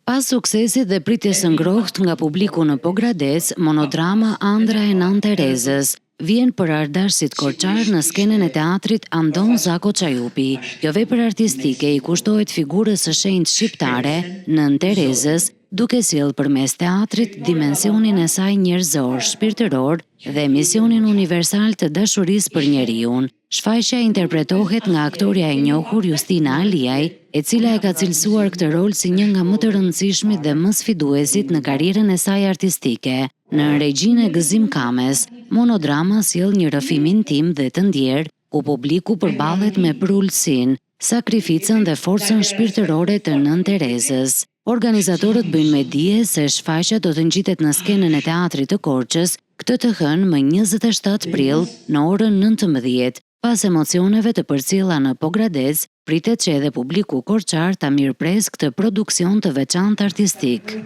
Pas suksesit dhe pritjes së ngrohtë nga publiku në Pogradec, monodrama Andra e Nën Terezës vjen për ardashësit korçar në skenën e teatrit Andon Zako Çajupi. Kjo vepër artistike i kushtohet figurës së shenjtë shqiptare, Nën Terezës, duke sjellë përmes teatrit dimensionin e saj njerëzor, shpirtëror dhe misionin universal të dashurisë për njeriun. Shfaqja interpretohet nga aktoreja e njohur Justina Aliaj, e cila e ka cilësuar këtë rol si një nga më të rëndësishmit dhe më sfiduesit në karrierën e saj artistike. Në regjinë e Gëzim Kames, monodrama sjell një rrëfim intim dhe të ndjerë, ku publiku përballet me përullësinë, sakrificën dhe forcën shpirtërore të Nën Terezës. Organizatorët bëjnë me dije se shfaqja do të ngjitet në skenën e teatrit të Korçës këtë të hënë më 27 prill në orën 19. Pas emocioneve të përcjella në Pogradec, pritet që edhe publiku korçar ta mirëpres këtë produksion të veçantë artistik.